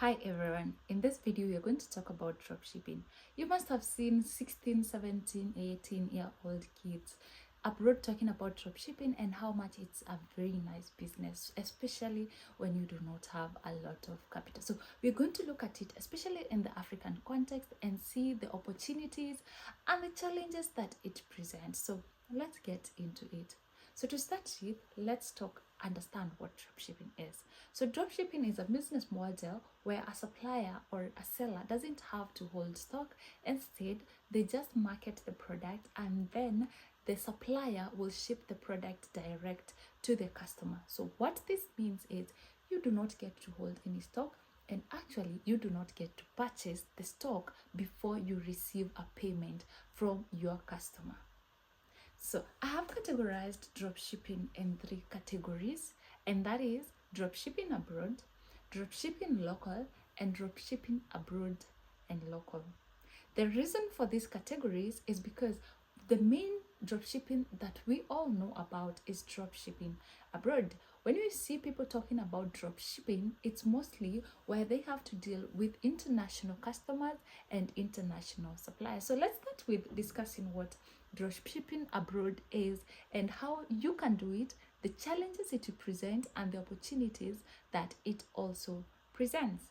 Hi everyone, in this video we are going to talk about dropshipping. You must have seen 16, 17, 18-year-old kids abroad talking about dropshipping and how much it's a very nice business, especially when you do not have a lot of capital. So we're going to look at it, especially in the African context, and see the opportunities and the challenges that it presents. So let's get into it. So to start with, let's understand what dropshipping is. So dropshipping is a business model where a supplier or a seller doesn't have to hold stock. Instead, they just market the product and then the supplier will ship the product direct to the customer. So what this means is you do not get to hold any stock, and actually you do not get to purchase the stock before you receive a payment from your customer. So I have categorized dropshipping in 3 categories, and that is dropshipping abroad, dropshipping local, and dropshipping abroad and local. The reason for these categories is because the main dropshipping that we all know about is dropshipping abroad. When you see people talking about dropshipping, it's mostly where they have to deal with international customers and international suppliers. So let's start with discussing what dropshipping abroad is and how you can do it, the challenges it presents, and the opportunities that it also presents.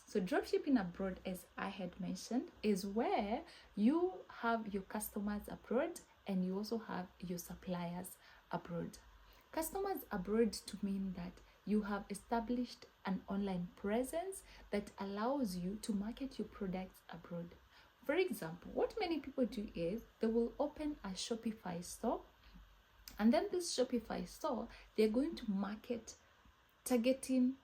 So dropshipping abroad, as I had mentioned, is where you have your customers abroad and you also have your suppliers abroad. Customers abroad to mean that you have established an online presence that allows you to market your products abroad. For example, what many people do is they will open a Shopify store, and then this Shopify store, they're going to market targeting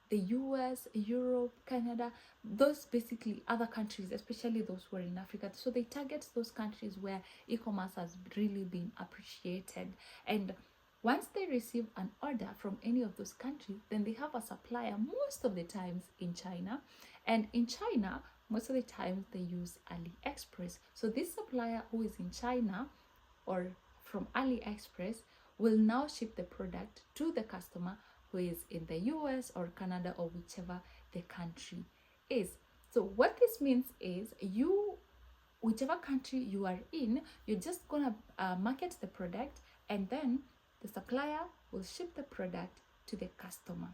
the US, Europe, Canada, those basically other countries, especially those who are in Africa. So they target those countries where e-commerce has really been appreciated. And once they receive an order from any of those countries, then they have a supplier most of the times in China. And in China, most of the times they use AliExpress. So this supplier who is in China or from AliExpress will now ship the product to the customer who is in the US or Canada or whichever the country is. So what this means is whichever country you are in, you're just gonna market the product, and then the supplier will ship the product to the customer.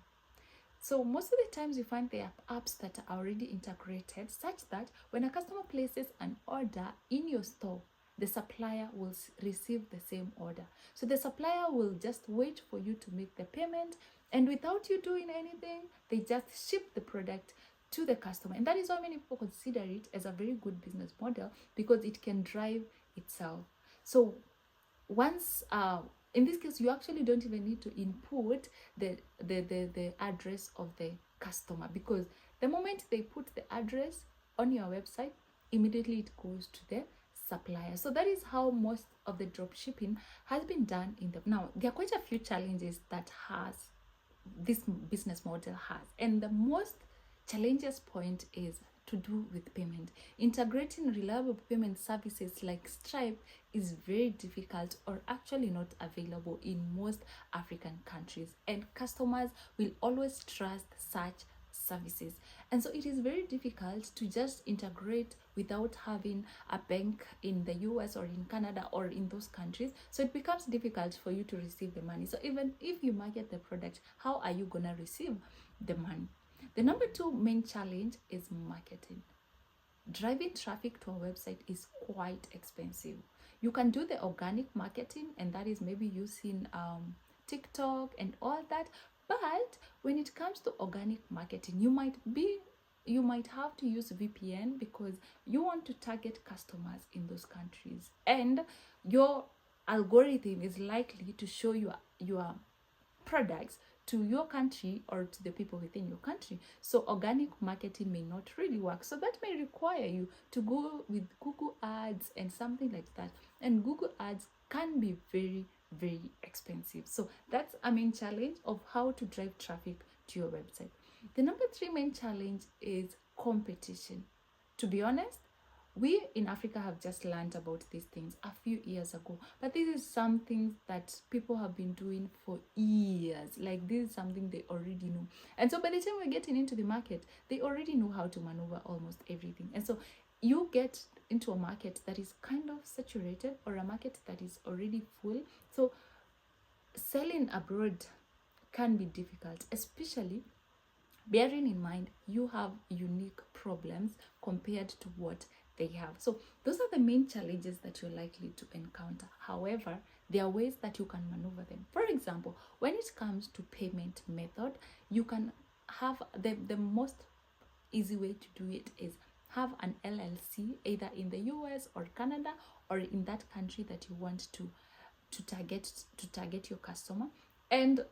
So most of the times you find there are apps that are already integrated such that when a customer places an order in your store, the supplier will receive the same order. So the supplier will just wait for you to make the payment, and without you doing anything, they just ship the product to the customer. And that is why many people consider it as a very good business model, because it can drive itself. So once in this case, you actually don't even need to input the address of the customer, because the moment they put the address on your website, immediately it goes to the supplier. So that is how most of the drop shipping has been done now. There are quite a few challenges that this business model has, and the most challenges point is to do with payment. Integrating reliable payment services like Stripe is very difficult, or actually not available in most African countries, and customers will always trust such services. And so it is very difficult to just integrate without having a bank in the US or in Canada or in those countries. So it becomes difficult for you to receive the money. So even if you market the product, how are you gonna receive the money? The number 2 main challenge is marketing. Driving traffic to a website is quite expensive. You can do the organic marketing, and that is maybe using TikTok and all that. But when it comes to organic marketing, you might have to use VPN, because you want to target customers in those countries, and your algorithm is likely to show your products to your country or to the people within your country. So organic marketing may not really work. So that may require you to go with Google ads and something like that. And Google ads can be very, very expensive. So that's a main challenge of how to drive traffic to your website. The number 3 main challenge is competition. To be honest, We in Africa have just learned about these things a few years ago, but this is something that people have been doing for years. Like, this is something they already know. And so by the time we're getting into the market, they already know how to maneuver almost everything. And so you get into a market that is kind of saturated, or a market that is already full. So selling abroad can be difficult, especially bearing in mind you have unique problems compared to what they have. So those are the main challenges that you're likely to encounter. However, there are ways that you can maneuver them. For example, when it comes to payment method, you can have the most easy way to do it is have an LLC either in the US or Canada, or in that country that you want to target your customer. And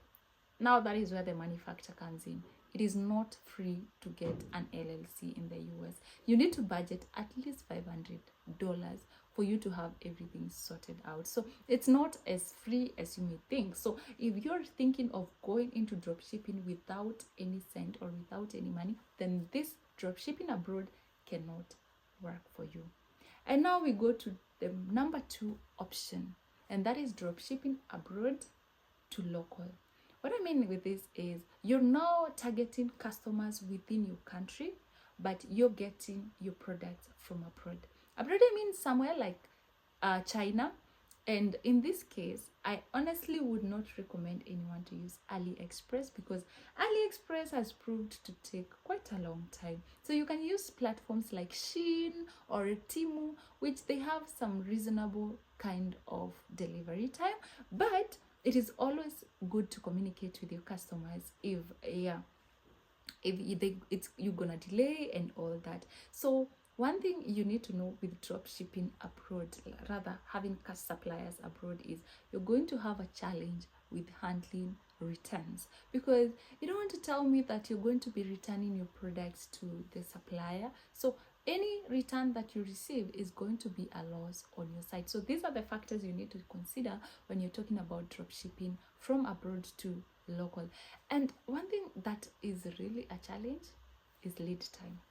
now that is where the manufacturer comes in. It is not free to get an LLC in the US. You need to budget at least $500 for you to have everything sorted out. So it's not as free as you may think. So if you're thinking of going into dropshipping without any cent or without any money, then this dropshipping abroad cannot work for you. And now we go to the number 2 option, and that is dropshipping abroad to local. What I mean with this is you're now targeting customers within your country, but you're getting your products from abroad. Abroad, I mean somewhere like China. And in this case, I honestly would not recommend anyone to use AliExpress, because AliExpress has proved to take quite a long time. So you can use platforms like Shein or Temu, which they have some reasonable kind of delivery time, but it is always good to communicate with your customers if you're gonna delay and all that. So one thing you need to know with drop shipping abroad, rather having suppliers abroad, is you're going to have a challenge with handling returns, because you don't want to tell me that you're going to be returning your products to the supplier. So any return that you receive is going to be a loss on your side. So these are the factors you need to consider when you're talking about drop shipping from abroad to local. And one thing that is really a challenge is lead time.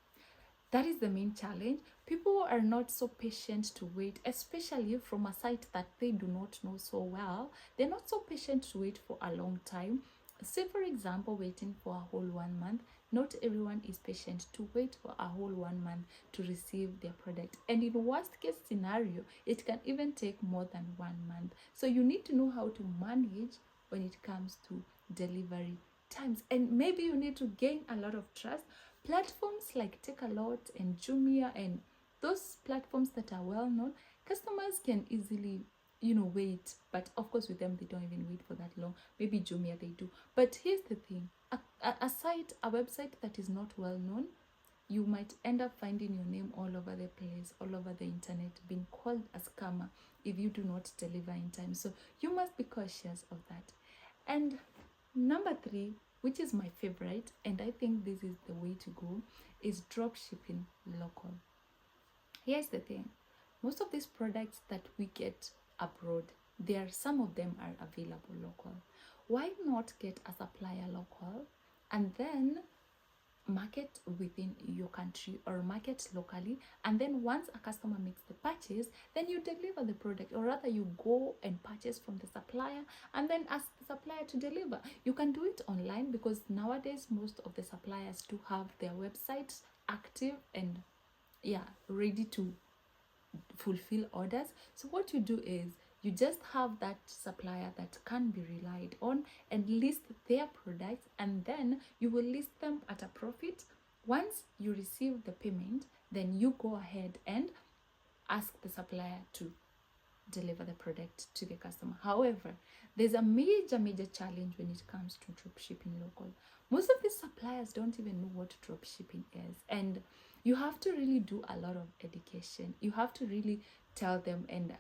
That is the main challenge. People are not so patient to wait, especially from a site that they do not know so well. They're not so patient to wait for a long time. Say, for example, waiting for a whole 1 month. Not everyone is patient to wait for a whole 1 month to receive their product. And in worst case scenario, it can even take more than 1 month. So you need to know how to manage when it comes to delivery times. And maybe you need to gain a lot of trust. Platforms like Takealot and Jumia and those platforms that are well known, customers can easily wait, but of course with them they don't even wait for that long. Maybe Jumia they do, but here's the thing, a website that is not well known, you might end up finding your name all over the place, all over the internet, being called a scammer if you do not deliver in time. So you must be cautious of that. And number 3, which is my favorite, and I think this is the way to go, is drop shipping local. Here's the thing, most of these products that we get abroad, some of them are available local. Why not get a supplier local and then market within your country or market locally, and then once a customer makes the purchase, then you deliver the product, or rather you go and purchase from the supplier and then ask the supplier to deliver. You can do it online, because nowadays most of the suppliers do have their websites active and ready to fulfill orders. So what you do is you just have that supplier that can be relied on and list their products, and then you will list them at a profit. Once you receive the payment, then you go ahead and ask the supplier to deliver the product to the customer. However, there's a major challenge when it comes to drop shipping local. Most of these suppliers don't even know what drop shipping is, and you have to really do a lot of education. You have to really tell them, and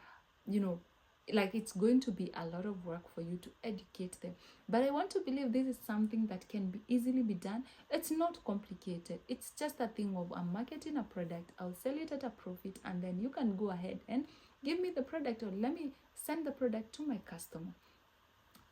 it's going to be a lot of work for you to educate them. But I want to believe this is something that can be easily be done. It's not complicated. It's just a thing of, I'm marketing a product, I'll sell it at a profit, and then you can go ahead and give me the product, or let me send the product to my customer.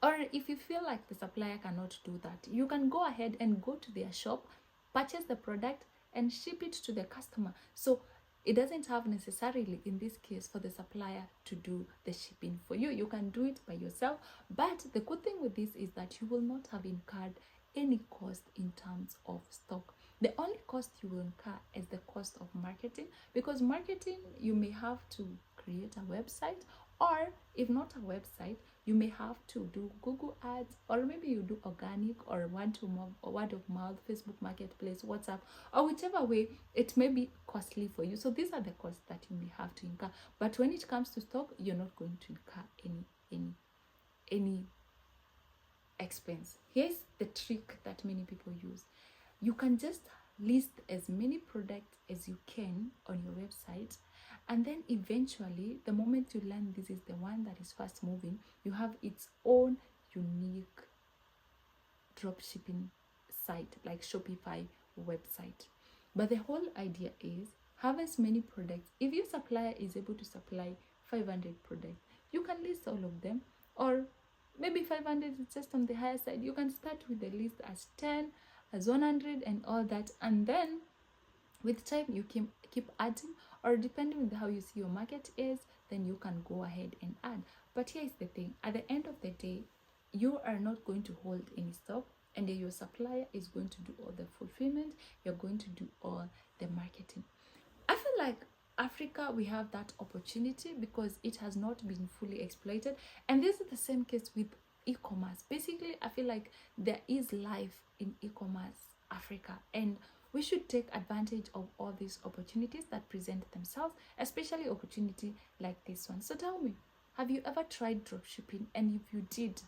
Or if you feel like the supplier cannot do that, you can go ahead and go to their shop, purchase the product, and ship it to the customer. So It doesn't have necessarily, in this case, for the supplier to do the shipping for you. You can do it by yourself. But the good thing with this is that you will not have incurred any cost in terms of stock. The only cost you will incur is the cost of marketing, because marketing, you may have to create a website, or if not a website, you may have to do Google ads, or maybe you do organic or word of mouth, Facebook Marketplace, WhatsApp, or whichever way. It may be costly for you. So these are the costs that you may have to incur. But when it comes to stock, you're not going to incur any expense. Here's the trick that many people use. You can just list as many products as you can on your website, and then eventually, the moment you learn this is the one that is fast moving, you have its own unique drop shipping site, like Shopify website. But the whole idea is have as many products. If your supplier is able to supply 500 products, you can list all of them, or maybe 500 is just on the higher side. You can start with the list as 10, as 100, and all that, and then with time you keep adding, or depending on how you see your market is, then you can go ahead and add. But here's the thing, at the end of the day, you are not going to hold any stock, and your supplier is going to do all the fulfillment. You're going to do all the marketing. I feel like Africa, we have that opportunity because it has not been fully exploited. And this is the same case with e-commerce. Basically, I feel like there is life in e-commerce Africa, and we should take advantage of all these opportunities that present themselves, especially opportunity like this one. So tell me, have you ever tried dropshipping? And if you did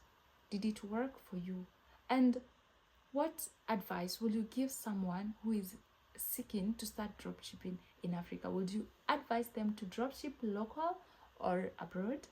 it work for you? And what advice will you give someone who is seeking to start dropshipping in Africa? Would you advise them to dropship local or abroad?